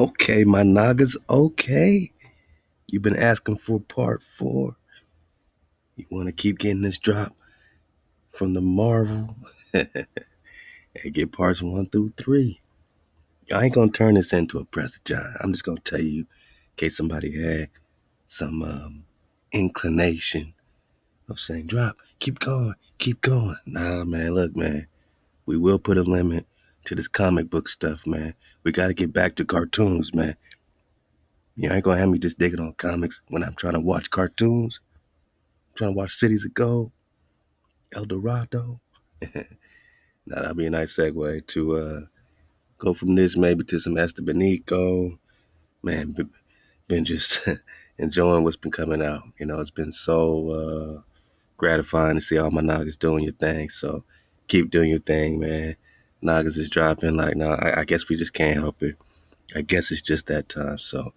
Okay, my Naga's okay. You've been asking for part 4. You want to keep getting this drop from the Marvel and get parts 1 through 3. I ain't gonna turn this into a Press John. I'm just gonna tell you in case somebody had some inclination of saying, drop, keep going, keep going. Nah, man, look, man, we will put a limit to this comic book stuff, man. We gotta get back to cartoons, man. You ain't gonna have me just digging on comics when I'm trying to watch cartoons. I'm trying to watch Cities of Gold, El Dorado. Now that'll be a nice segue to go from this maybe to some Esteban. Man, been just enjoying what's been coming out. You know, it's been so gratifying to see all my Nagas doing your thing. So keep doing your thing, man. Nagas is dropping. Like, no, I guess we just can't help it. I guess it's just that time. So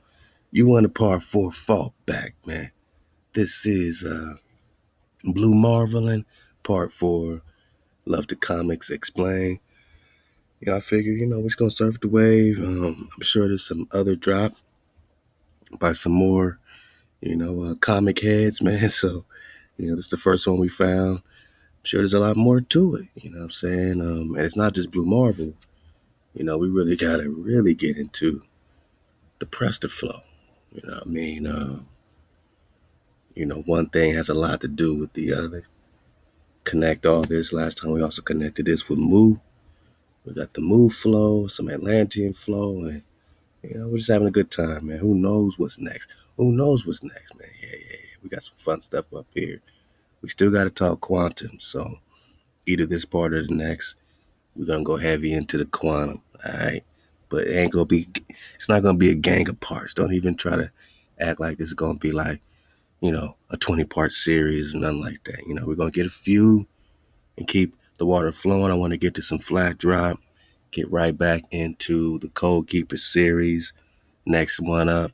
you want a part 4, fall back, man. This is Blue Marvelin' part 4. Love the comics explain. You know, I figure, we're just gonna surf the wave. I'm sure there's some other drop by some more, comic heads, man. So, this is the first one we found. I'm sure there's a lot more to it. You know what I'm saying? And it's not just Blue Marvel. We really gotta really get into the Presta flow. You know what I mean? One thing has a lot to do with the other. Connect all this. Last time we also connected this with Moo. We got the Moo flow, some Atlantean flow, and we're just having a good time, man. Who knows what's next? Who knows what's next, man? Yeah. We got some fun stuff up here. We still got to talk quantum, so either this part or the next, we're gonna go heavy into the quantum, all right? But it's not gonna be a gang of parts. Don't even try to act like this is gonna be like, a 20-part series or nothing like that. We're gonna get a few and keep the water flowing. I want to get to some flat drop, get right back into the Code Keeper series. Next one up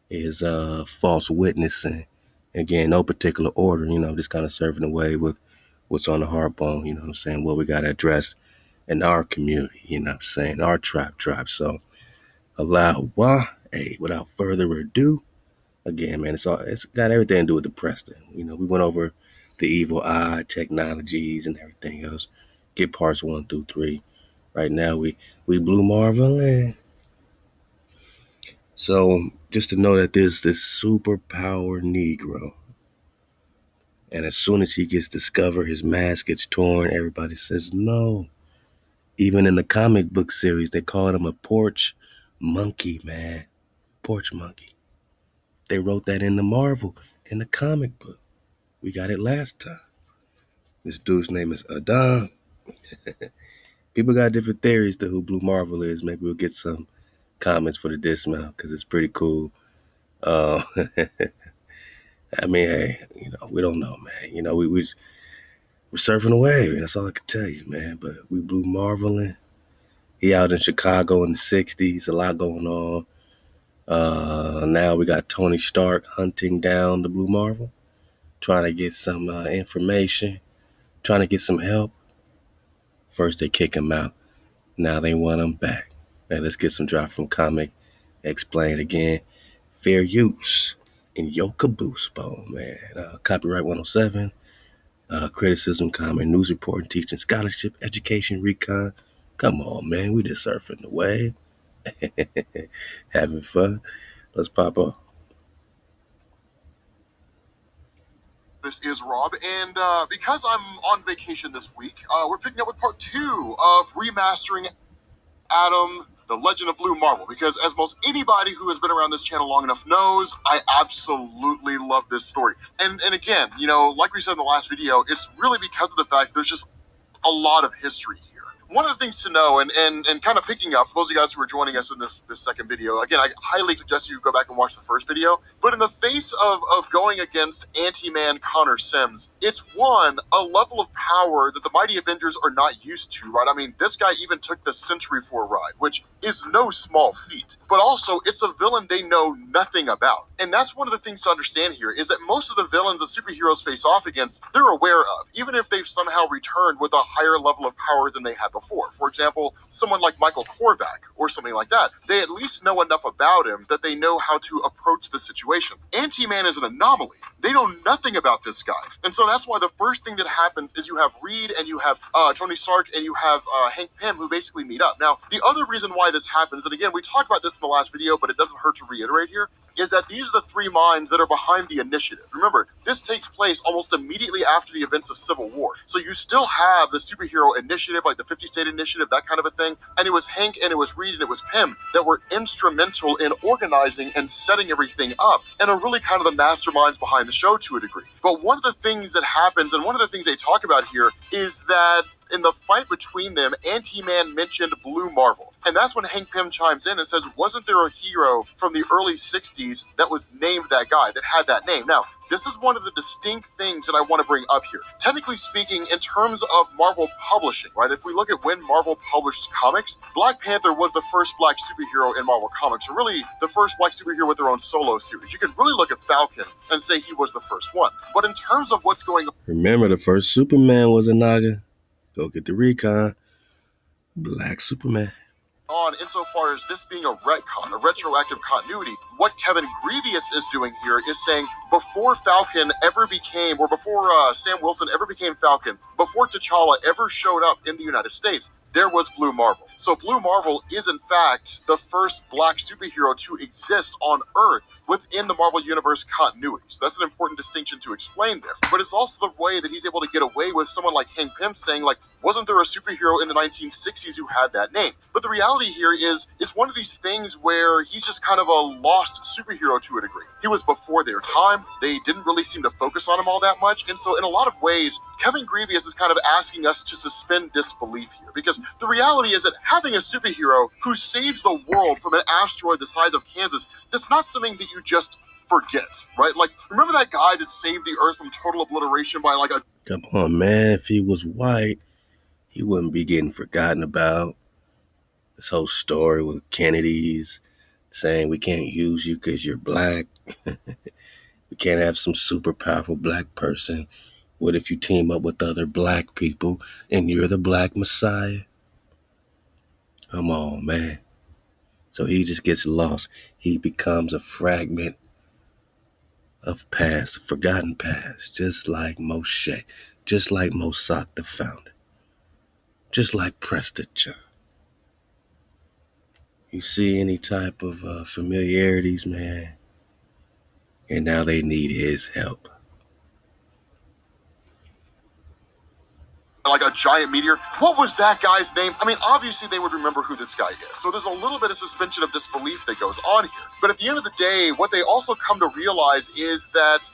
is false witnessing. Again, no particular order, just kind of serving away with what's on the hard bone, you know what I'm saying? What we got to address in our community, you know what I'm saying? Our tribe. So without further ado, again, man, it's got everything to do with the Preston. We went over the evil eye technologies and everything else. Get parts 1 through 3. Right now we Blue Marvel in. So just to know that there's this superpower Negro. And as soon as he gets discovered, his mask gets torn. Everybody says no. Even in the comic book series, they called him a porch monkey, man. Porch monkey. They wrote that in the Marvel, in the comic book. We got it last time. This dude's name is Adam. People got different theories to who Blue Marvel is. Maybe we'll get some comments for the dismount because it's pretty cool. I mean, hey, we don't know, man. We're surfing a wave. That's all I can tell you, man. But we Blue Marveling. He out in Chicago in the 60s. A lot going on. Now we got Tony Stark hunting down the Blue Marvel, trying to get some information, trying to get some help. First they kick him out. Now they want him back. Now let's get some drop from Comic Explain again. Fair use in your caboose, man. Copyright 107. Criticism, comment, news reporting, teaching, scholarship, education, recon. Come on, man. We just surfing the wave. Having fun. Let's pop up. This is Rob, and because I'm on vacation this week, we're picking up with part 2 of remastering Adam, The Legend of Blue Marvel, because as most anybody who has been around this channel long enough knows, I absolutely love this story. And again, like we said in the last video, it's really because of the fact there's just a lot of history here. One of the things to know, and kind of picking up, for those of you guys who are joining us in this second video, again, I highly suggest you go back and watch the first video, but in the face of going against Anti-Man Connor Sims, it's a level of power that the Mighty Avengers are not used to, right? I mean, this guy even took the Sentry for a ride, which is no small feat, but also it's a villain they know nothing about. And that's one of the things to understand here, is that most of the villains that superheroes face off against, they're aware of, even if they've somehow returned with a higher level of power than they had before. before. For example, someone like Michael Korvac or something like that. They at least know enough about him that they know how to approach the situation. Ant-Man is an anomaly. They know nothing about this guy. And so that's why the first thing that happens is you have Reed and you have Tony Stark and you have Hank Pym who basically meet up. Now, the other reason why this happens, and again, we talked about this in the last video, but it doesn't hurt to reiterate here, is that these are the three minds that are behind the initiative. Remember, this takes place almost immediately after the events of Civil War. So you still have the superhero initiative, like the 50-state initiative, that kind of a thing. And it was Hank and it was Reed and it was Pym that were instrumental in organizing and setting everything up and are really kind of the masterminds behind the show to a degree. But one of the things that happens, and one of the things they talk about here, is that in the fight between them, Ant-Man mentioned Blue Marvel. And that's when Hank Pym chimes in and says, wasn't there a hero from the early 60s that was named that guy, that had that name? Now, this is one of the distinct things that I want to bring up here. Technically speaking, in terms of Marvel publishing, right? If we look at when Marvel published comics, Black Panther was the first black superhero in Marvel Comics, or really the first black superhero with their own solo series. You could really look at Falcon and say he was the first one. But in terms of what's going on... Remember, the first Superman was a NAGA. Go get the recon. Black Superman. On insofar as this being a retcon, a retroactive continuity, what Kevin Grievous is doing here is saying before Falcon ever became, or before Sam Wilson ever became Falcon, before T'Challa ever showed up in the United States, there was Blue Marvel. So Blue Marvel is in fact the first black superhero to exist on Earth within the Marvel Universe continuity. So that's an important distinction to explain there. But it's also the way that he's able to get away with someone like Hank Pym saying, like, wasn't there a superhero in the 1960s who had that name? But the reality here is, it's one of these things where he's just kind of a lost superhero to a degree. He was before their time. They didn't really seem to focus on him all that much. And so in a lot of ways, Kevin Grievous is kind of asking us to suspend disbelief here, because the reality is that having a superhero who saves the world from an asteroid the size of Kansas, that's not something that you just forget, right? Like, remember that guy that saved the Earth from total obliteration by like a... Come on, man. If he was white, he wouldn't be getting forgotten about. This whole story with Kennedy's saying we can't use you because you're black. We can't have some super powerful black person. What if you team up with other black people and you're the black messiah? Come on, man. So he just gets lost. He becomes a fragment of past, a forgotten past, just like Moshe, just like Mossack the founder, just like Presta John. You see any type of familiarities, man? And now they need his help. Like a giant meteor. What was that guy's name? I mean, obviously they would remember who this guy is. So there's a little bit of suspension of disbelief that goes on here. But at the end of the day, what they also come to realize is that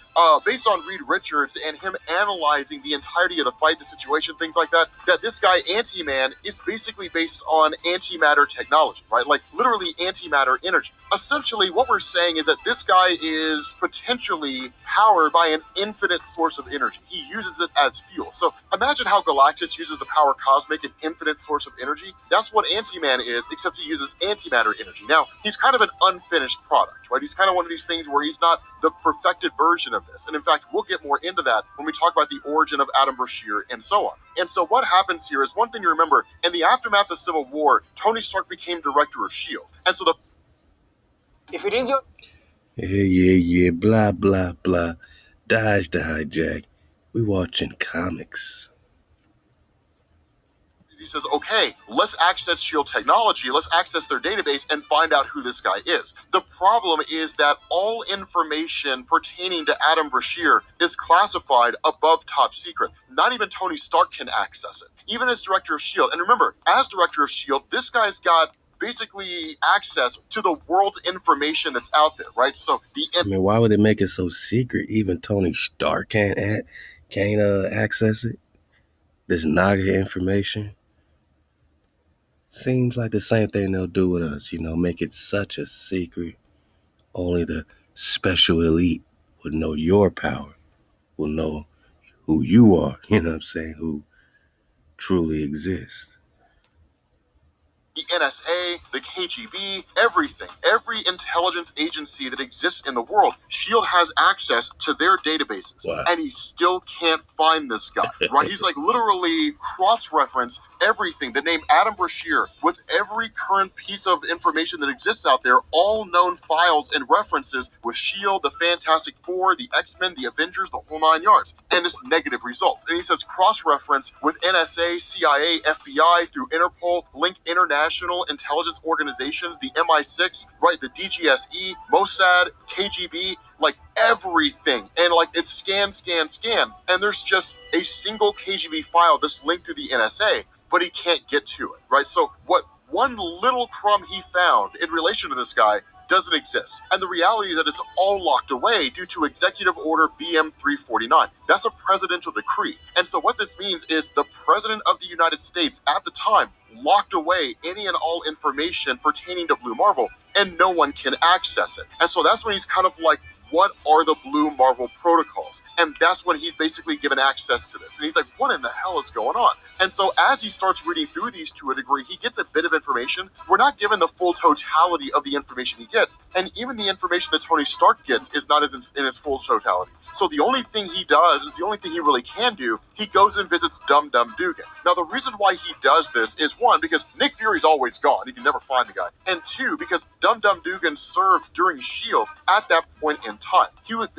based on Reed Richards and him analyzing the entirety of the fight, the situation, things like that, that this guy, Ant-Man, is basically based on antimatter technology, right? Like literally antimatter energy. Essentially, what we're saying is that this guy is potentially powered by an infinite source of energy. He uses it as fuel. So imagine how Galactus uses the power cosmic, an infinite source of energy. That's what Ant-Man is, except he uses antimatter energy. Now, he's kind of an unfinished product, right? He's kind of one of these things where he's not the perfected version of this. And in fact, we'll get more into that when we talk about the origin of Adam Brashear and so on. And so what happens here is one thing to remember. In the aftermath of Civil War, Tony Stark became director of S.H.I.E.L.D. And so if it is your... Yeah, blah, blah, blah. Dodge the hijack. We watching comics. He says, okay, let's access S.H.I.E.L.D. technology, let's access their database and find out who this guy is. The problem is that all information pertaining to Adam Brashear is classified above top secret. Not even Tony Stark can access it, even as director of S.H.I.E.L.D. And remember, as director of S.H.I.E.L.D., this guy's got basically access to the world's information that's out there, right? So I mean, why would they make it so secret? Even Tony Stark can't access it. This NAGA information. Seems like the same thing they'll do with us, make it such a secret. Only the special elite would know your power, will know who you are, who truly exists. the NSA, the KGB, everything, every intelligence agency that exists in the world, SHIELD has access to their databases. Wow. And he still can't find this guy, right? He's like literally cross-reference everything, the name Adam Brashear, with every current piece of information that exists out there, all known files and references with SHIELD, the Fantastic Four, the X-Men, the Avengers, the whole nine yards. And it's negative results. And he says cross-reference with NSA, CIA, FBI, through Interpol, link international intelligence organizations, the MI6, right, the DGSE, Mossad, KGB, like everything. And like it's scan, scan, scan. And there's just a single KGB file that's linked to the NSA, but he can't get to it, right? So what one little crumb he found in relation to this guy doesn't exist. And the reality is that it's all locked away due to Executive Order BM 349. That's a presidential decree. And so what this means is the President of the United States at the time locked away any and all information pertaining to Blue Marvel, and no one can access it. And so that's when he's kind of like, what are the Blue Marvel protocols? And that's when he's basically given access to this. And he's like, what in the hell is going on? And so as he starts reading through these to a degree, he gets a bit of information. We're not given the full totality of the information he gets. And even the information that Tony Stark gets is not in its full totality. So the only thing he does is the only thing he really can do. He goes and visits Dum Dum Dugan. Now, the reason why he does this is one, because Nick Fury's always gone. He can never find the guy. And two, because Dum Dum Dugan served during S.H.I.E.L.D. at that point in time. He was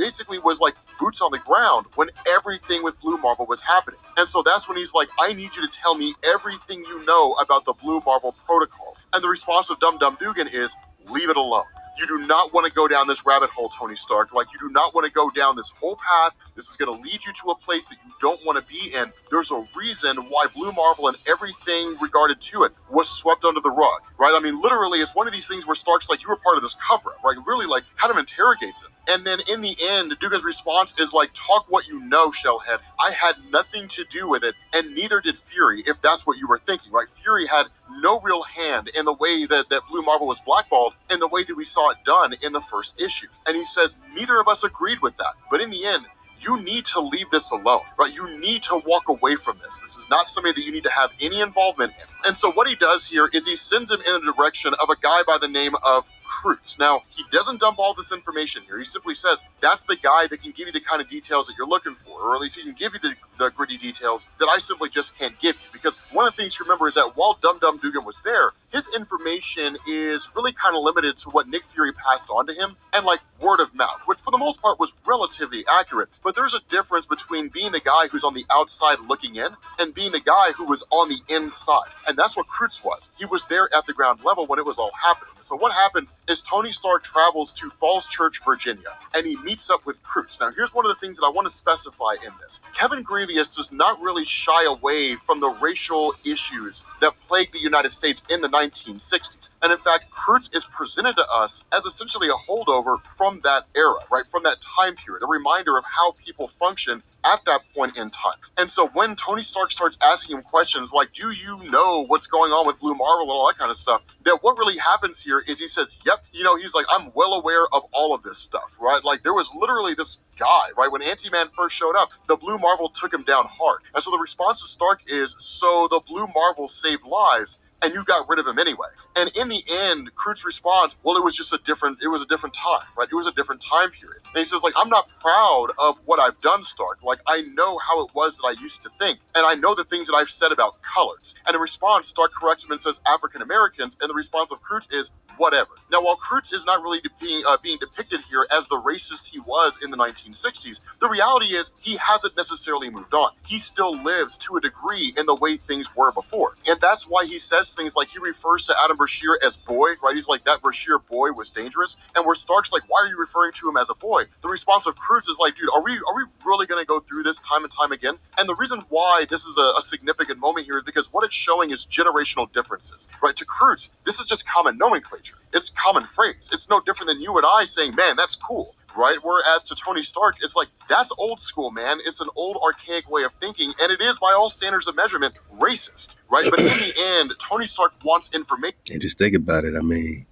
like boots on the ground when everything with Blue Marvel was happening. And so that's when he's like, I need you to tell me everything you know about the Blue Marvel protocols. And the response of Dum Dum Dugan is, leave it alone. You do not want to go down this rabbit hole, Tony Stark. Like, you do not want to go down this whole path. This is going to lead you to a place that you don't want to be in. There's a reason why Blue Marvel and everything regarded to it was swept under the rug, right? I mean, literally, it's one of these things where Stark's like, you were part of this cover-up, right? Really, like, kind of interrogates him. And then in the end, Dugan's response is like, talk what you know, Shellhead. I had nothing to do with it, and neither did Fury, if that's what you were thinking, right? Fury had no real hand in the way that Blue Marvel was blackballed, in the way that we saw it done in the first issue. And he says, neither of us agreed with that. But in the end, you need to leave this alone, right? You need to walk away from this. This is not something that you need to have any involvement in. And so what he does here is he sends him in the direction of a guy by the name of Krutz. Now, he doesn't dump all this information here. He simply says, that's the guy that can give you the kind of details that you're looking for, or at least he can give you the gritty details that I simply just can't give you. Because one of the things to remember is that while Dum Dum Dugan was there, his information is really kind of limited to what Nick Fury passed on to him and like word of mouth, which for the most part was relatively accurate. But there's a difference between being the guy who's on the outside looking in and being the guy who was on the inside. And that's what Krutz was. He was there at the ground level when it was all happening. So what happens is Tony Stark travels to Falls Church, Virginia, and he meets up with Krutz. Now, here's one of the things that I want to specify in this. Kevin Grievous does not really shy away from the racial issues that plagued the United States in the 1960s. And in fact, Krutz is presented to us as essentially a holdover from that era, right? From that time period, a reminder of how people functioned at that point in time. And so when Tony Stark starts asking him questions like, do you know what's going on with Blue Marvel and all that kind of stuff, that what really happens here is he says, yep, he's like, I'm well aware of all of this stuff, right? Like there was literally this guy, right? When Ant-Man first showed up, the Blue Marvel took him down hard. And so the response to Stark is, so the Blue Marvel saved lives, and you got rid of him anyway. And in the end, Krutz responds, well, it was a different time, right? It was a different time period. And he says, like, I'm not proud of what I've done, Stark. Like, I know how it was that I used to think, and I know the things that I've said about colors. And in response, Stark corrects him and says African Americans, and the response of Krutz is, whatever. Now, while Krutz is not really being depicted here as the racist he was in the 1960s, the reality is he hasn't necessarily moved on. He still lives to a degree in the way things were before. And that's why he says things like he refers to Adam Brashear as boy, right? He's like, that Brashear boy was dangerous. And where Stark's like, why are you referring to him as a boy? The response of Krutz is like, dude, are we really going to go through this time and time again? And the reason why this is a significant moment here is because what it's showing is generational differences, right? To Krutz, this is just common nomenclature. It's common phrase. It's no different than you and I saying, man, that's cool, right? Whereas to Tony Stark, it's like, that's old school, man. It's an old archaic way of thinking, and it is, by all standards of measurement, racist, right? But in the end, Tony Stark wants information. And just think about it. I mean,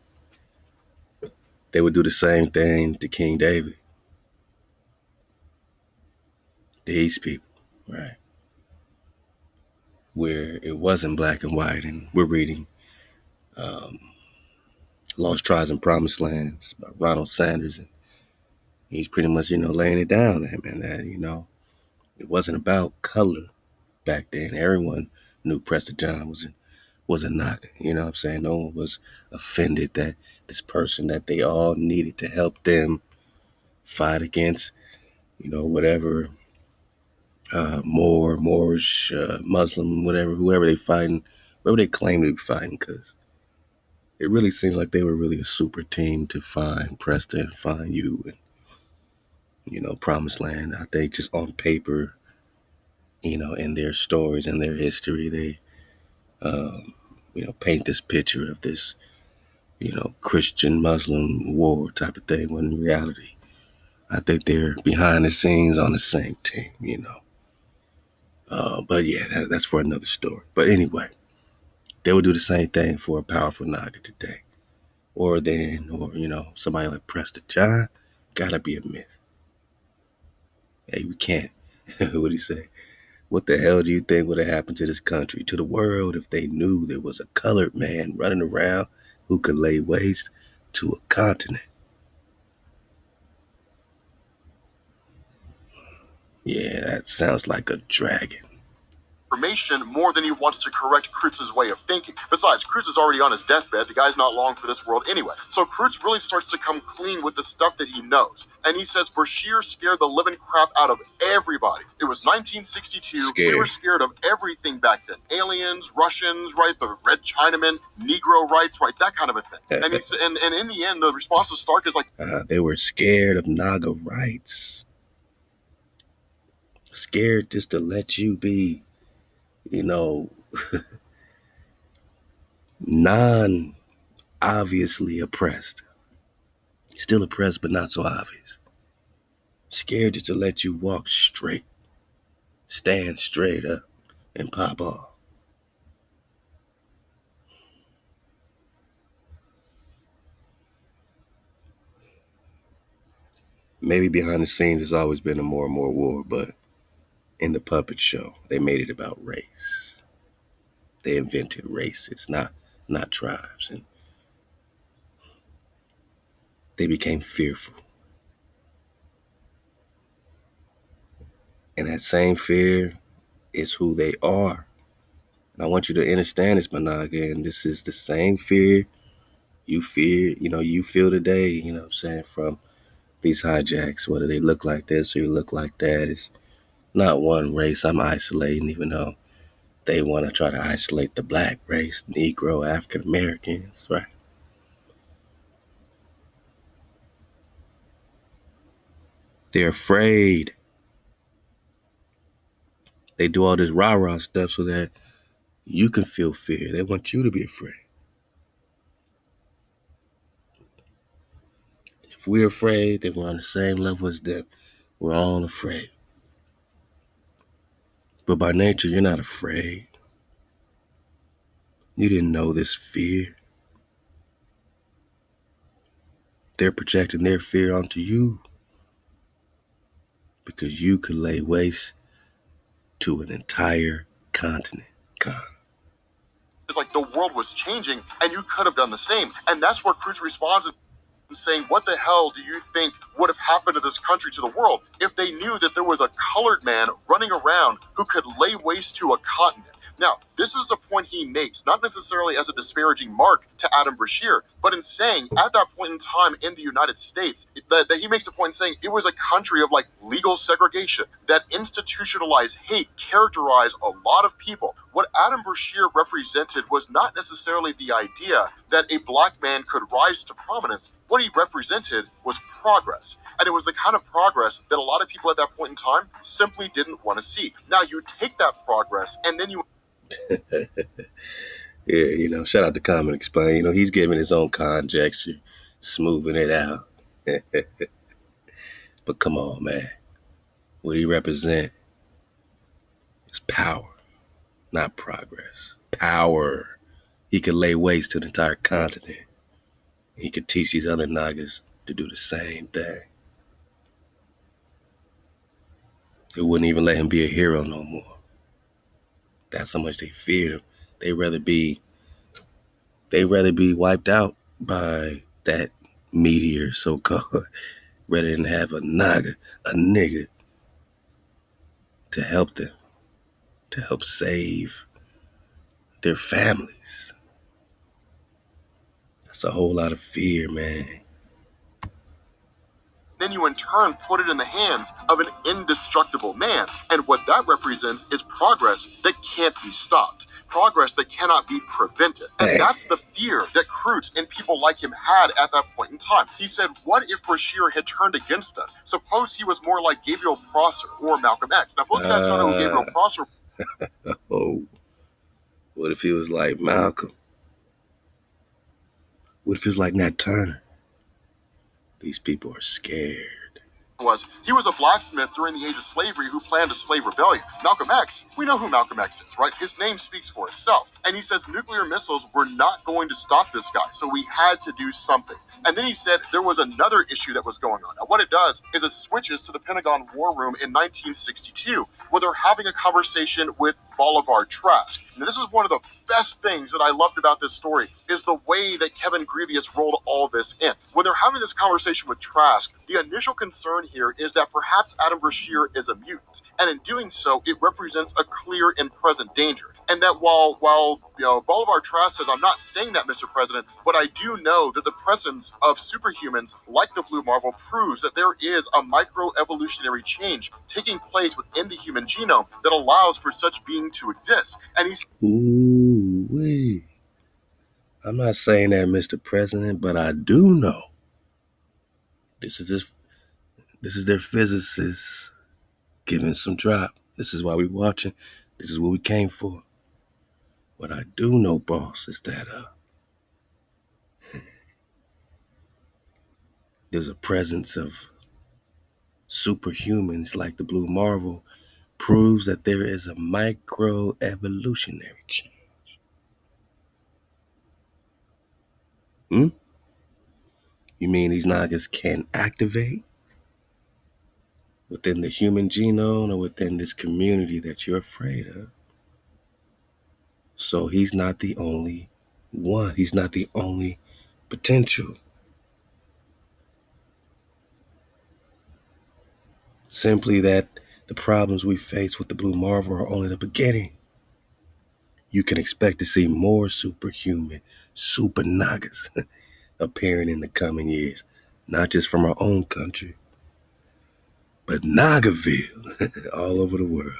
they would do the same thing to King David. These people, right? Where it wasn't black and white, and we're reading um, Lost Tribes and Promised Lands by Ronald Sanders. And he's pretty much, laying it down, man, that, it wasn't about color back then. Everyone knew Prester John was a NAGA. You know what I'm saying? No one was offended that this person that they all needed to help them fight against, whatever Moorish, Muslim, whatever, whoever they fighting, whoever they claim to be fighting, because it really seemed like they were really a super team to find Preston, find you, and Promised Land. I think just on paper, in their stories and their history, they, paint this picture of this, Christian Muslim war type of thing. When in reality, I think they're behind the scenes on the same team. But yeah, that's for another story. But anyway, they would do the same thing for a powerful NAGA today. Or somebody like Prester John, gotta be a myth. Hey, we can't. What'd he say? What the hell do you think would have happened to this country, to the world, if they knew there was a colored man running around who could lay waste to a continent? Yeah, that sounds like a dragon. Information more than he wants to correct Krutz's way of thinking. Besides, Krutz is already on his deathbed. The guy's not long for this world anyway. So Krutz really starts to come clean with the stuff that he knows. And he says Bashir scared the living crap out of everybody. It was 1962. Scared. We were scared of everything back then. Aliens, Russians, right? The Red Chinaman, Negro rights, right? That kind of a thing. And it's and in the end, the response of Stark is like, they were scared of NAGA rights. Scared just to let you be, non-obviously oppressed. Still oppressed, but not so obvious. Scared just to let you walk straight, stand straight up, and pop off. Maybe behind the scenes there's always been a more and more war, but in the puppet show, they made it about race. They invented races, not tribes, and they became fearful. And that same fear is who they are. And I want you to understand this, Managa, and this is the same fear you feel today, what I'm saying, from these hijacks, whether they look like this or you look like that. It's not one race I'm isolating, even though they want to try to isolate the black race, Negro, African Americans, right? They're afraid. They do all this rah-rah stuff so that you can feel fear. They want you to be afraid. If we're afraid, then we're on the same level as them. We're all afraid. But by nature, you're not afraid. You didn't know this fear. They're projecting their fear onto you because you could lay waste to an entire continent. it's like the world was changing and you could have done the same. And that's where Cruz responds and saying, what the hell do you think would have happened to this country, to the world, if they knew that there was a colored man running around who could lay waste to a continent? Now, this is a point he makes, not necessarily as a disparaging mark to Adam Brashear, but in saying at that point in time in the United States, that he makes a point in saying it was a country of like legal segregation, that institutionalized hate characterized a lot of people. What Adam Brashear represented was not necessarily the idea that a black man could rise to prominence. What he represented was progress. And it was the kind of progress that a lot of people at that point in time simply didn't want to see. Now, you take that progress and then you Yeah, shout out to Common Explain. He's giving his own conjecture, smoothing it out. But come on, man. What he represent is power, not progress. Power. He could lay waste to the entire continent. He could teach these other Nagas to do the same thing. They wouldn't even let him be a hero no more. That's how much they feared him. They'd rather be They'd rather be wiped out by that meteor, so-called, rather than have a NAGA, a nigga, to help them, to help save their families. That's a whole lot of fear, man. Then you in turn put it in the hands of an indestructible man. And what that represents is progress that can't be stopped, progress that cannot be prevented. And that's the fear that Cruz and people like him had at that point in time. He said, what if Bashir had turned against us? Suppose he was more like Gabriel Prosser or Malcolm X. Now, if you guys don't know who Gabriel Prosser Oh, what if he was like Malcolm? What if he was like Nat Turner? These people are scared. was, he was a blacksmith during the age of slavery who planned a slave rebellion. Malcolm X, we know who Malcolm X is, right? His name speaks for itself. And he says nuclear missiles were not going to stop this guy, so we had to do something. And then he said there was another issue that was going on. Now, what it does is it switches to the Pentagon War Room in 1962, where they're having a conversation with Bolivar Trask. Now, this is one of the best things that I loved about this story is the way that Kevin Grievous rolled all this in. When they're having this conversation with Trask, the initial concern here is that perhaps Adam Brashear is a mutant, and in doing so, it represents a clear and present danger. And that while Bolivar Trask says, I'm not saying that, Mr. President, but I do know that the presence of superhumans like the Blue Marvel proves that there is a microevolutionary change taking place within the human genome that allows for such being to exist. And he's Ooh-wee. I'm not saying that, Mr. President, but I do know this is their physicists giving some drop. This is why we watching. This is what we came for. What I do know, boss, is that there's a presence of superhumans like the Blue Marvel proves that there is a microevolutionary change. You mean these Nagas can activate within the human genome or within this community that you're afraid of? So he's not the only one. He's not the only potential. Simply that the problems we face with the Blue Marvel are only the beginning. You can expect to see more superhuman, super Nagas appearing in the coming years, not just from our own country, but Nagaville all over the world.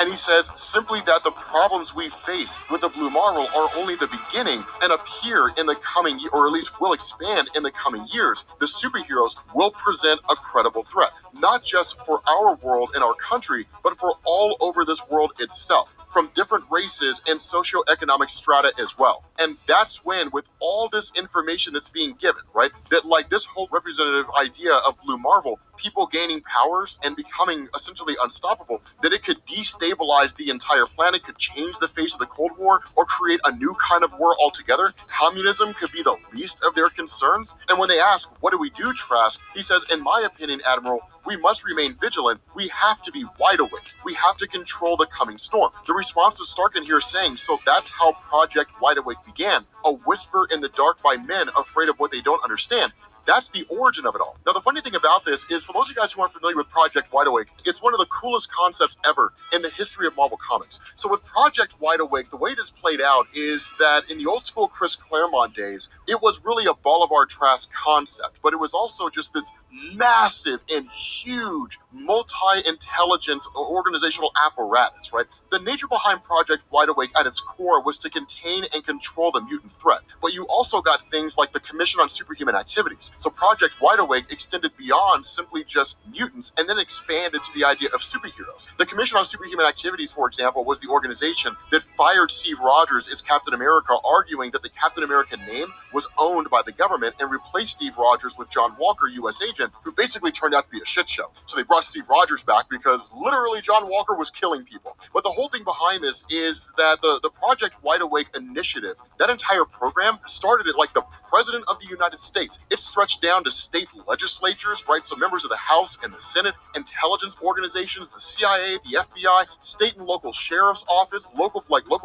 And he says simply that the problems we face with the Blue Marvel are only the beginning and appear in the coming, or at least will expand in the coming years. The superheroes will present a credible threat, not just for our world and our country, but for all over this world itself, from different races and socioeconomic strata as well. And that's when, with all this information that's being given, right, that like this whole representative idea of Blue Marvel, people gaining powers and becoming essentially unstoppable, that it could destabilize the entire planet, could change the face of the Cold War, or create a new kind of war altogether. Communism could be the least of their concerns. And when they ask, what do we do, Trask? He says, in my opinion, Admiral, we must remain vigilant. We have to be wide awake. We have to control the coming storm. The response of Starkin here is saying, so that's how Project Wide Awake began. A whisper in the dark by men afraid of what they don't understand. That's the origin of it all. Now, the funny thing about this is, for those of you guys who aren't familiar with Project Wide Awake, it's one of the coolest concepts ever in the history of Marvel Comics. So with Project Wide Awake, the way this played out is that in the old school Chris Claremont days, it was really a Bolivar Trask concept, but it was also just this massive and huge multi-intelligence organizational apparatus, right? The nature behind Project Wide Awake at its core was to contain and control the mutant threat, but you also got things like the Commission on Superhuman Activities. So Project Wide Awake extended beyond simply just mutants and then expanded to the idea of superheroes. The Commission on Superhuman Activities, for example, was the organization that fired Steve Rogers as Captain America, arguing that the Captain America name was owned by the government, and replaced Steve Rogers with John Walker, U.S. agent, who basically turned out to be a shit show. So they brought Steve Rogers back because literally John Walker was killing people. But the whole thing behind this is that the Project Wide Awake initiative, that entire program started at like the President of the United States. It stretched down to state legislatures, right? So members of the House and the Senate, intelligence organizations, the CIA, the FBI, state and local sheriff's office, local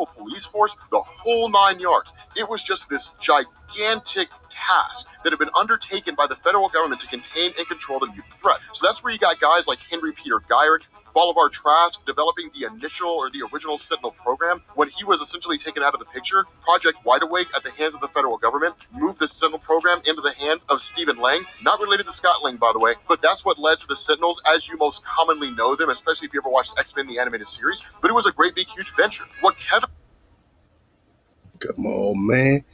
police force, the whole 9 yards. It was just this gigantic task that had been undertaken by the federal government to contain and control the mutant threat. So that's where you got guys like Henry Peter Gyrick, Bolivar Trask developing the original Sentinel program. When he was essentially taken out of the picture, Project Wide Awake at the hands of the federal government moved the Sentinel program into the hands of Stephen Lang, not related to Scott Lang, by the way, but that's what led to the Sentinels as you most commonly know them, especially if you ever watched X-Men the animated series. But it was a great big huge venture. What Kevin... Come on, man.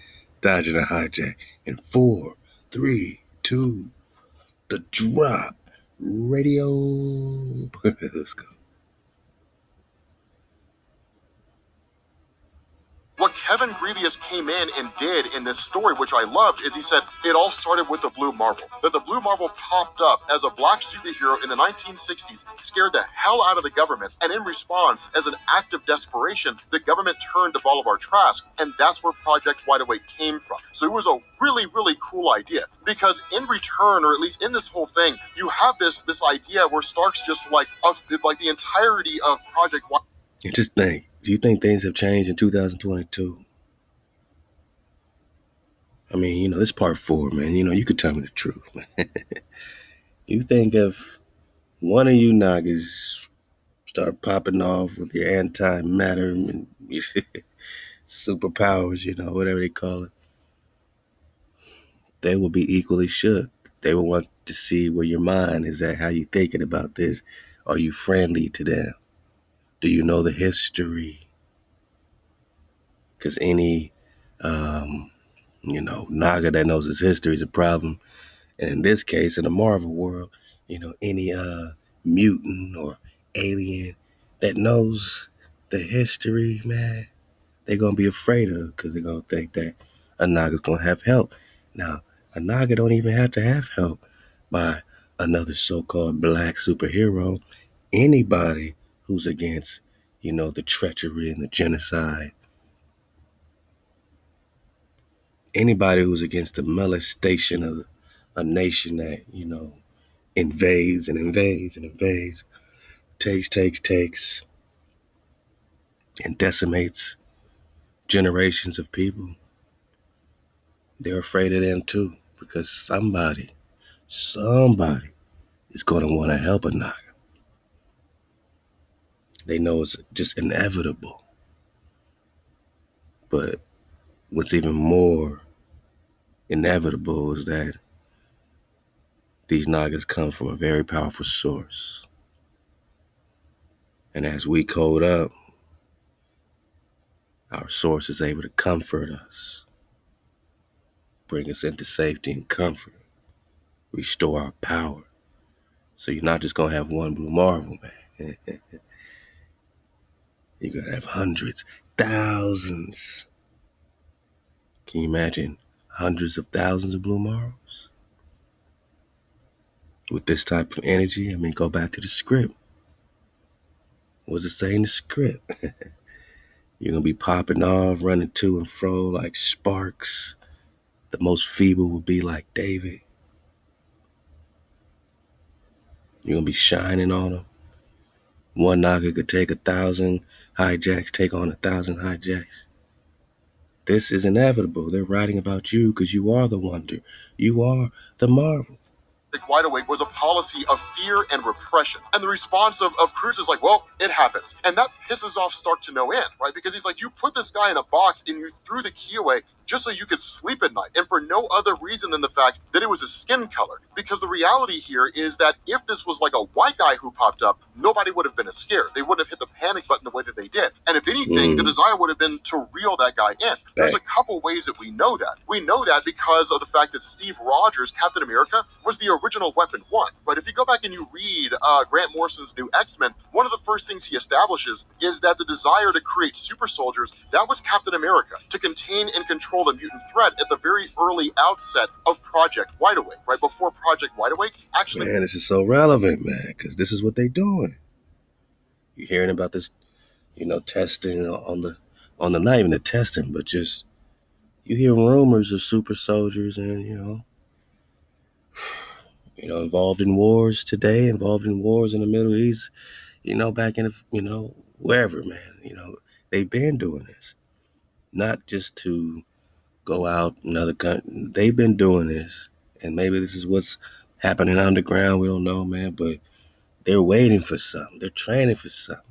Dodging a hijack. In 4, 3, 2, the drop. Radio. Let's go. What Kevin Grievous came in and did in this story, which I loved, is he said it all started with the Blue Marvel. That the Blue Marvel popped up as a black superhero in the 1960s, scared the hell out of the government, and in response, as an act of desperation, the government turned to Bolivar Trask, and that's where Project Wide Awake came from. So it was a really, really cool idea, because in return, or at least in this whole thing, you have this idea where Stark's just like the entirety of Project Wide... And just think, do you think things have changed in 2022? I mean, this is part 4, man. You could tell me the truth, man. You think if one of you Nagas start popping off with your antimatter and superpowers, whatever they call it, they will be equally shook. They will want to see where your mind is at, how you thinking about this. Are you friendly to them? Do you know the history? Because any, Naga that knows his history is a problem. And in this case, in the Marvel world, any mutant or alien that knows the history, man, they're going to be afraid of, because they're going to think that a Naga's going to have help. Now, a Naga don't even have to have help by another so-called black superhero. Anybody who's against, the treachery and the genocide, anybody who's against the molestation of a nation that, invades and invades and invades, takes, and decimates generations of people, they're afraid of them too, because somebody is going to want to help a Naga. They know it's just inevitable. But what's even more inevitable is that these Nagas come from a very powerful source. And as we code up, our source is able to comfort us, bring us into safety and comfort, restore our power. So you're not just going to have one Blue Marvel, man. You're going to have hundreds, thousands. Can you imagine hundreds of thousands of Blue Marvels? With this type of energy, go back to the script. What's it say in the script? You're going to be popping off, running to and fro like sparks. The most feeble will be like David. You're going to be shining on them. One Naga could take 1,000 hijacks, take on 1,000 hijacks. This is inevitable. They're writing about you because you are the wonder. You are the marvel. Wide Awake was a policy of fear and repression. And the response of Cruz is like, well, it happens. And that pisses off Stark to no end, right? Because he's like, you put this guy in a box and you threw the key away just so you could sleep at night. And for no other reason than the fact that it was his skin color. Because the reality here is that if this was like a white guy who popped up, nobody would have been as scared. They wouldn't have hit the panic button the way that they did. And if anything, the desire would have been to reel that guy in. There's a couple ways that we know that. We know that because of the fact that Steve Rogers, Captain America, was the original Weapon 1. But if you go back and you read Grant Morrison's new X-Men, one of the first things he establishes is that the desire to create super soldiers, that was Captain America, to contain and control the mutant threat at the very early outset of Project Wide Awake, right before Project Wide Awake actually... Man, this is so relevant, man, because this is what they're doing. You're hearing about this, testing on the not even the testing, but just you hear rumors of super soldiers and, Involved in wars today, involved in wars in the Middle East, back in wherever, man. They've been doing this, not just to go out another country. They've been doing this, and maybe this is what's happening underground. We don't know, man, but they're waiting for something. They're training for something.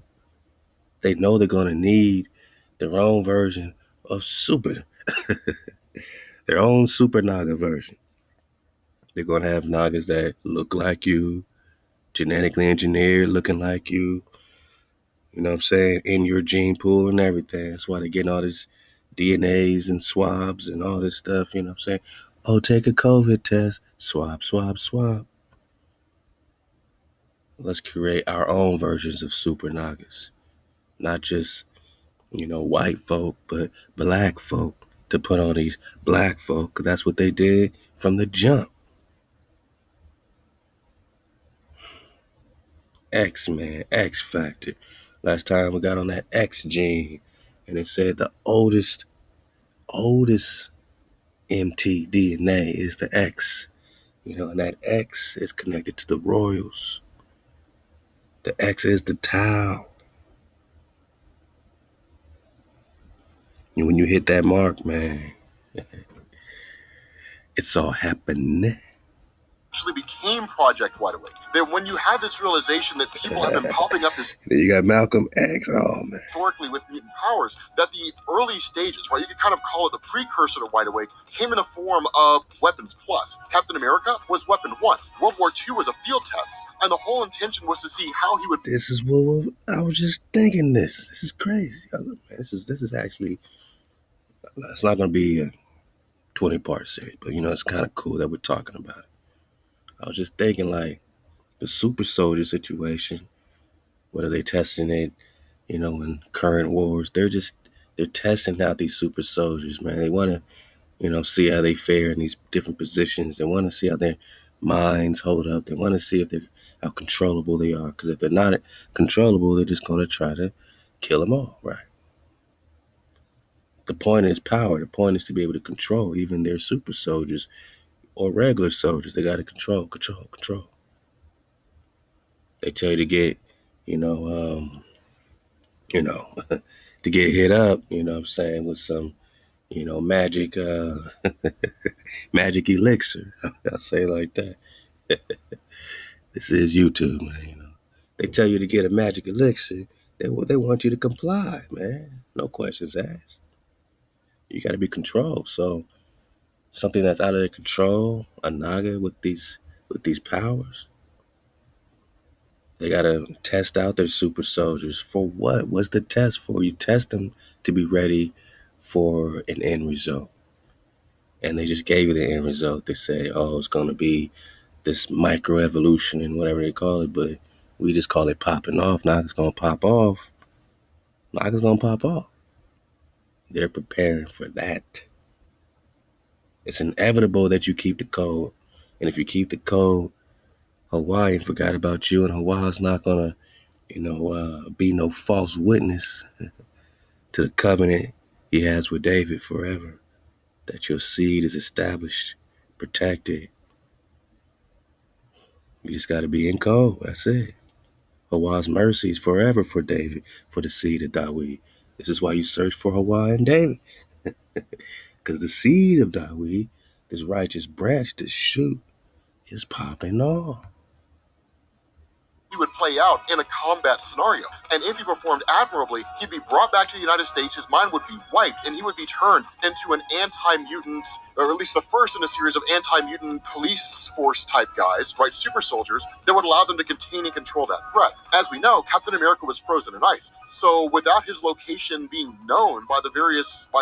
They know they're going to need their own version of their own super Naga version. They're going to have Nagas that look like you, genetically engineered, looking like you know what I'm saying, in your gene pool and everything. That's why they're getting all this DNAs and swabs and all this stuff, you know what I'm saying? Oh, take a COVID test. Swab, swab, swab. Let's create our own versions of super Nagas. Not just, white folk, but black folk to put on these black folk, 'cause that's what they did from the jump. X, man, X Factor. Last time we got on that X gene, and it said the oldest mtDNA is the X. And that X is connected to the royals. The X is the Tau. And when you hit that mark, man, it's all happening. Actually became Project Wide Awake. That when you had this realization that people have been popping up as Then you got Malcolm X. Oh, man. historically with mutant powers, that the early stages, right, you could kind of call it the precursor to Wide Awake, came in the form of Weapons Plus. Captain America was Weapon 1. World War II was a field test, and the whole intention was to see how he would. This is what I was just thinking. This is crazy. Man, this is actually. It's not going to be a 20-part series, but it's kind of cool that we're talking about it. I was just thinking, like, the super soldier situation, what are they testing it, in current wars? They're testing out these super soldiers, man. They want to, see how they fare in these different positions. They want to see how their minds hold up. They want to see how controllable they are. Because if they're not controllable, they're just going to try to kill them all, right? The point is power. The point is to be able to control even their super soldiers or regular soldiers. They got to control. They tell you to get, you know, you know, to get hit up, what I'm saying, with some, magic, magic elixir. I'll say it like that. This is YouTube, man. They tell you to get a magic elixir. They want you to comply, man. No questions asked. You got to be controlled. So something that's out of their control, a Naga with these powers, they got to test out their super soldiers. For what? What's the test for? You test them to be ready for an end result. And they just gave you the end result. They say, oh, it's going to be this microevolution and whatever they call it, but we just call it popping off. Naga's going to pop off. Naga's going to pop off. They're preparing for that. It's inevitable that you keep the code. And if you keep the code, Hawaii forgot about you, and Hawaii's not going to, be no false witness to the covenant he has with David forever. That your seed is established, protected. You just got to be in code. That's it. Hawaii's mercy is forever for David, for the seed of Dawid. This is why you search for Hawaii and David. Because the seed of Dawid, this righteous branch, this shoot, is popping off. He would play out in a combat scenario. And if he performed admirably, he'd be brought back to the United States, his mind would be wiped, and he would be turned into an anti-mutant, or at least the first in a series of anti-mutant police force type guys, right, super soldiers, that would allow them to contain and control that threat. As we know, Captain America was frozen in ice. So without his location being known by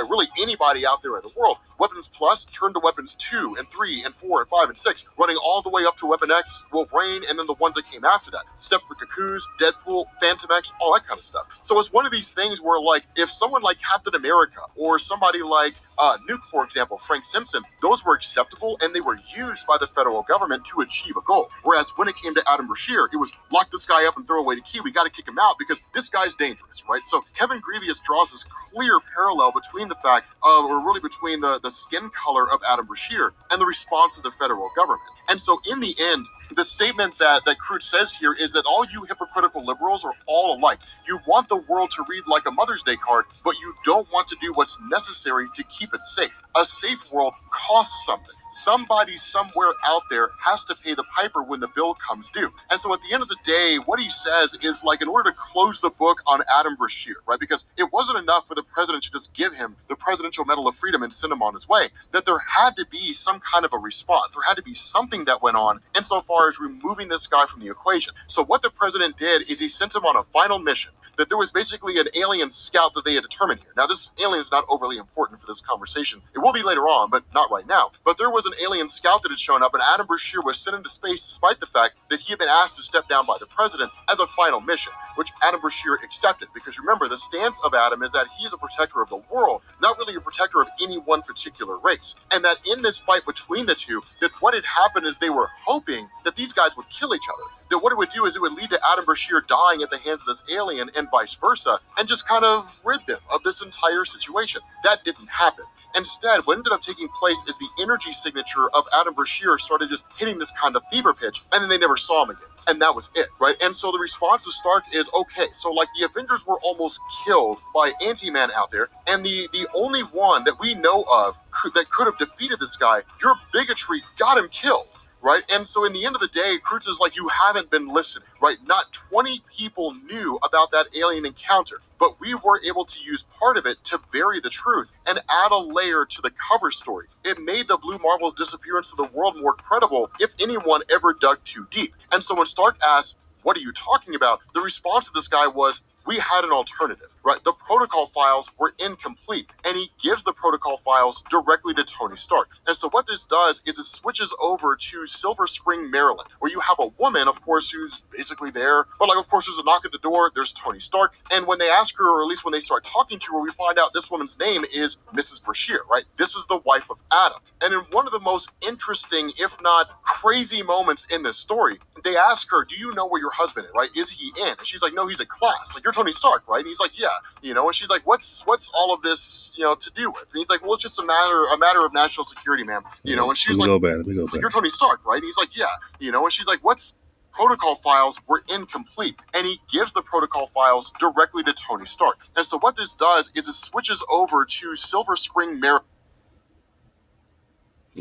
really anybody out there in the world, Weapons Plus turned to Weapons 2 and 3 and 4 and 5 and 6, running all the way up to Weapon X, Wolverine, and then the ones that came after that. Step for Cuckoos, Deadpool, Phantom X, all that kind of stuff. So it's one of these things where, like, if someone like Captain America or somebody like Nuke, for example, Frank Simpson, those were acceptable and they were used by the federal government to achieve a goal. Whereas when it came to Adam Brashear, it was lock this guy up and throw away the key. We got to kick him out because this guy's dangerous, right? So Kevin Grievous draws this clear parallel between the fact of, or really between the skin color of Adam Brashear and the response of the federal government. And so in the end, the statement that Crute says here is that all you hypocritical liberals are all alike. You want the world to read like a Mother's Day card, but you don't want to do what's necessary to keep it safe. A safe world costs something. Somebody somewhere out there has to pay the piper when the bill comes due. And so at the end of the day, what he says is, like, in order to close the book on Adam Brashear, right? Because it wasn't enough for the president to just give him the Presidential Medal of Freedom and send him on his way, that there had to be some kind of a response. There had to be something that went on insofar as removing this guy from the equation. So what the president did is he sent him on a final mission, that there was basically an alien scout that they had determined here. Now, this alien is not overly important for this conversation. It will be later on, but not right now. But there was an alien scout that had shown up, and Adam Brashear was sent into space despite the fact that he had been asked to step down by the president as a final mission, which Adam Brashear accepted. Because remember, the stance of Adam is that he is a protector of the world, not really a protector of any one particular race. And that in this fight between the two, that what had happened is they were hoping that these guys would kill each other. That what it would do is it would lead to Adam Brashear dying at the hands of this alien and vice versa, and just kind of rid them of this entire situation. That didn't happen. Instead, what ended up taking place is the energy signature of Adam Brashear started just hitting this kind of fever pitch, and then they never saw him again. And that was it, right? And so the response of Stark is, okay, so like the Avengers were almost killed by Ant-Man out there, and the only one that we know of that could have defeated this guy, your bigotry got him killed. Right? And so in the end of the day, Cruz is like, you haven't been listening, right? Not 20 people knew about that alien encounter, but we were able to use part of it to bury the truth and add a layer to the cover story. It made the Blue Marvel's disappearance of the world more credible if anyone ever dug too deep. And so when Stark asked, what are you talking about? The response to this guy was, we had an alternative, right? The protocol files were incomplete, and he gives the protocol files directly to Tony Stark. And so what this does is it switches over to Silver Spring, Maryland, where you have a woman, of course, who's basically there, but like, of course, there's a knock at the door, there's Tony Stark, and when they ask her, or at least when they start talking to her, we find out this woman's name is Mrs. Brashear, right? This is the wife of Adam. And in one of the most interesting, if not crazy moments in this story, they ask her, do you know where your husband is, right? Is he in? And she's like, no, he's at class. Like, you're Tony Stark, right? And he's like, yeah, and she's like, what's all of this, to do with? And he's like, well, it's just a matter of national security, ma'am. And she's like, Let me go back. you're Tony Stark, right? And he's like, yeah, and she's like, what's protocol files were incomplete, and he gives the protocol files directly to Tony Stark. And so what this does is it switches over to Silver Spring, Maryland.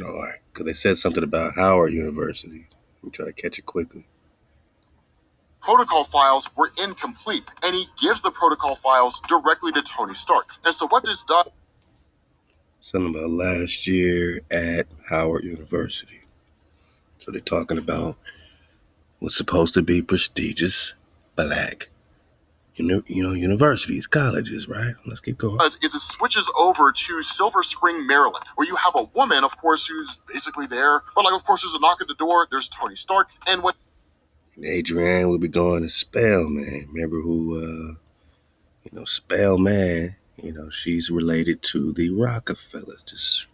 All right, because they said something about Howard University. Let me try to catch it quickly. Protocol files were incomplete, and he gives the protocol files directly to Tony Stark. And so what this does... Something about last year at Howard University. So they're talking about what's supposed to be prestigious black universities, colleges, right? Let's keep going. Is it switches over to Silver Spring, Maryland, where you have a woman, of course, who's basically there, but like, of course, there's a knock at the door, there's Tony Stark, and when Adrienne will be going to Spellman. Remember who, Spellman, she's related to the Rockefellers. Just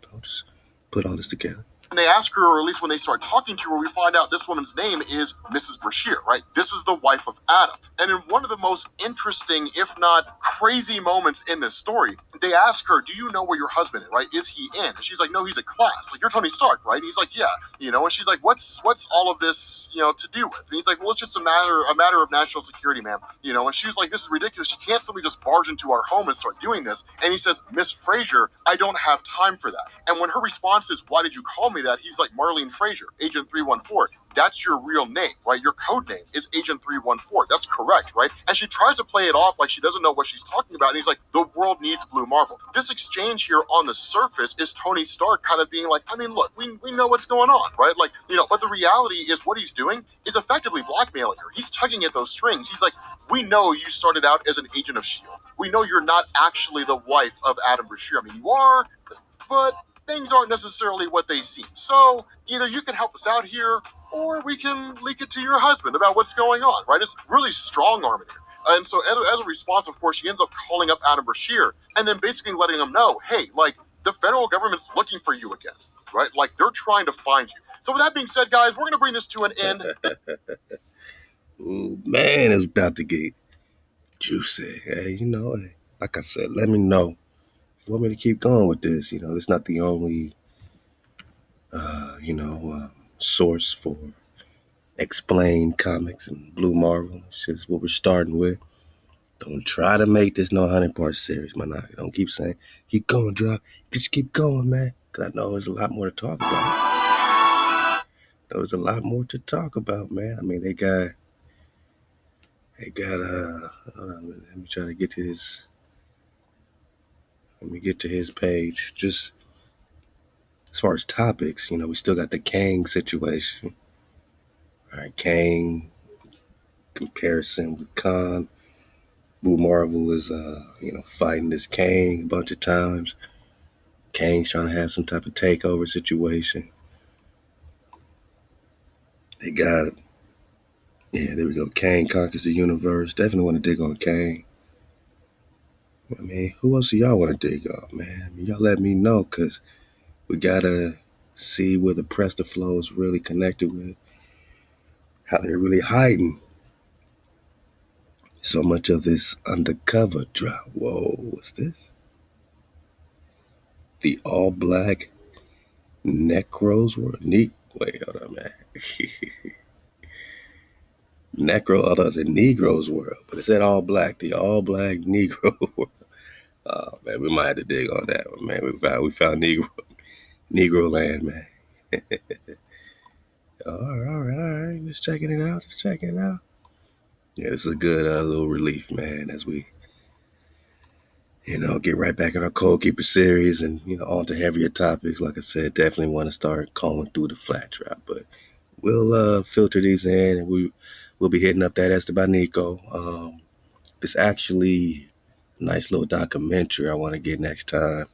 put all this together. When they ask her, or at least when they start talking to her, we find out this woman's name is Mrs. Brashear, right? This is the wife of Adam. And in one of the most interesting, if not crazy moments in this story, they ask her, do you know where your husband is, right? Is he in? And she's like, no, he's at class. Like, you're Tony Stark, right? And he's like, yeah, and she's like, what's all of this, to do with? And he's like, well, it's just a matter of national security, ma'am. And she was like, this is ridiculous. You can't simply just barge into our home and start doing this. And he says, Miss Fraser, I don't have time for that. And when her response is, why did you call me that? He's like, Marlene Fraser, Agent 314. That's your real name, right? Your code name is Agent 314. That's correct, right? And she tries to play it off like she doesn't know what she's talking about. And he's like, the world needs Blue Marvel. This exchange here on the surface is Tony Stark kind of being like, I mean, look, we know what's going on, right? Like, but the reality is what he's doing is effectively blackmailing her. He's tugging at those strings. He's like, we know you started out as an agent of S.H.I.E.L.D. We know you're not actually the wife of Adam Brashear. I mean, you are, but things aren't necessarily what they seem. So either you can help us out here, or we can leak it to your husband about what's going on, right? It's really strong arming here. And so as a response, of course, she ends up calling up Adam Brashear and then basically letting him know, hey, like, the federal government's looking for you again, right? Like, they're trying to find you. So with that being said, guys, we're going to bring this to an end. Ooh, man, it's about to get juicy. Hey, like I said, let me know. If you want me to keep going with this, it's not the only, source for explained comics and Blue Marvel. It's just what we're starting with. Don't try to make this no 100-part series, man. Don't keep saying, keep going, drop. Just keep going, man. Because I know there's a lot more to talk about. There's a lot more to talk about, man. I mean, hold on, let me try to get to his, let me get to his page. Just as far as topics, we still got the Kang situation. All right, Kang comparison with Khan. Blue Marvel is, fighting this Kang a bunch of times. Kang's trying to have some type of takeover situation. They got, yeah, there we go. Kang conquers the universe. Definitely want to dig on Kang. I mean, who else do y'all want to dig on, man? I mean, y'all let me know, because we got to see where the Presta Flow is really connected with, how they're really hiding so much of this undercover drop. Whoa, what's this? The all black Necros were neat. Wait, hold on, man. Necro, I thought it said Negroes world, but it said all black. The all black Negro world. Oh man, we might have to dig on that one, man. We found Negro land, man. All right. Just checking it out. Just checking it out. Yeah, this is a good little relief, man, as we, get right back in our Cold Keeper series and, on to heavier topics. Like I said, definitely want to start calling through the flat drop, but we'll filter these in, and we'll be hitting up that Estebanico. This actually nice little documentary I want to get next time,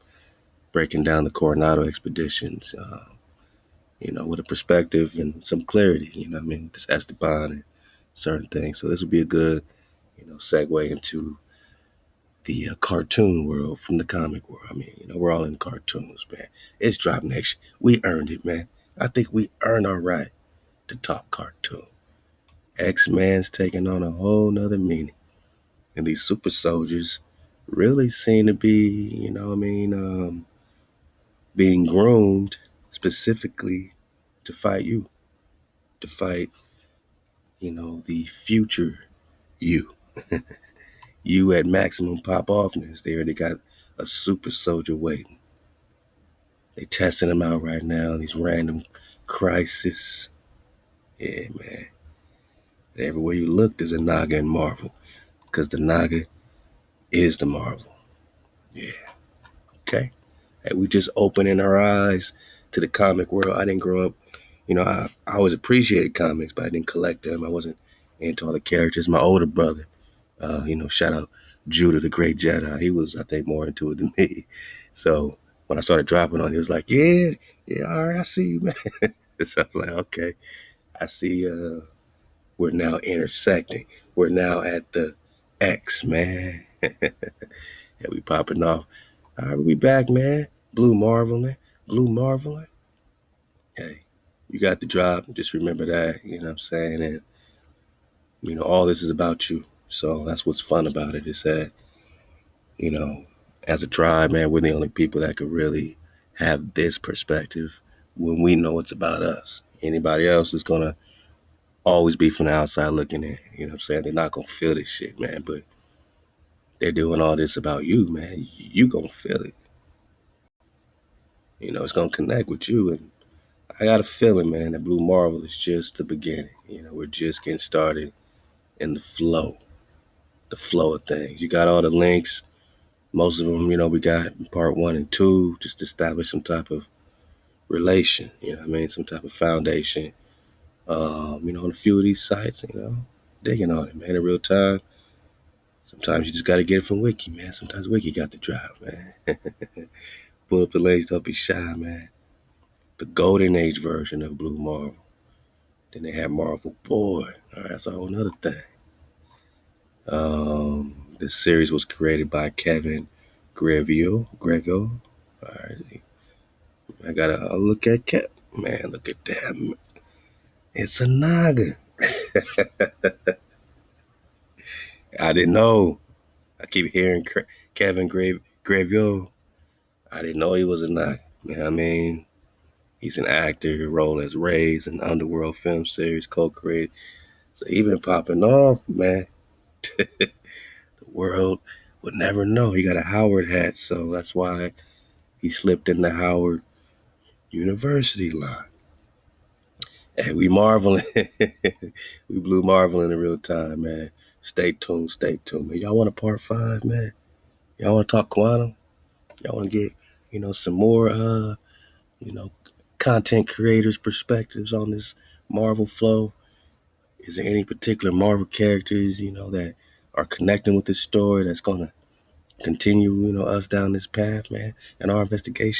breaking down the Coronado expeditions, with a perspective and some clarity, I mean, this Esteban and certain things. So this will be a good, segue into the cartoon world from the comic world. I mean, we're all in cartoons, man. It's Drop Nation. We earned it, man. I think we earned our right to talk cartoon. X-Men's taking on a whole nother meaning. And these super soldiers really seem to be, being groomed specifically to fight you, to fight, the future you. You at maximum pop offness. They already got a super soldier waiting. They testing them out right now, these random crisis. Yeah, man. Everywhere you look, there's a NAGA in Marvel. Because the NAGA is the Marvel. Yeah. Okay. Hey, we just opening our eyes to the comic world. I didn't grow up, I always appreciated comics, but I didn't collect them. I wasn't into all the characters. My older brother, shout out Judah, the great Jedi. He was, I think, more into it than me. So when I started dropping on, he was like, yeah, all right, I see you, man. So I was like, okay, I see we're now intersecting. We're now at the X, man. Yeah, we popping off. All right, we'll be back, man. Blue Marveling. Hey, you got the drop. Just remember that, you know what I'm saying? And, all this is about you. So that's what's fun about it, is that, you know, as a tribe, man, we're the only people that could really have this perspective when we know it's about us. Anybody else is going to always be from the outside looking in. You know what I'm saying? They're not going to feel this shit, man. But they're doing all this about you, man. You going to feel it. It's going to connect with you. And I got a feeling, man, that Blue Marvel is just the beginning. We're just getting started in the flow of things. You got all the links. Most of them, we got part 1 and 2, just to establish some type of relation, some type of foundation. On a few of these sites, digging on it, man, in real time. Sometimes you just got to get it from Wiki, man. Sometimes Wiki got the drive, man. pull up the latest, don't be shy, man. The Golden Age version of Blue Marvel. Then they had Marvel Boy. All right, that's a whole nother thing. This series was created by Kevin Grevio. All right, I gotta look at Man, look at that. It's a NAGA. I didn't know. I keep hearing Kevin Grevio. I didn't know he was a NAGA. You know what I mean? He's an actor who role as Ray's an Underworld film series co-created. So he been popping off, man. The world would never know. He got a Howard hat, so that's why he slipped in the Howard University line. Hey, we marveling. We blew marveling in real time, man. Stay tuned, man. Y'all want a part 5, man? Y'all want to talk quantum? Y'all want to get, some more, you know, content creators' perspectives on this Marvel flow? Is there any particular Marvel characters, that are connecting with this story that's going to continue, us down this path, man, and our investigation?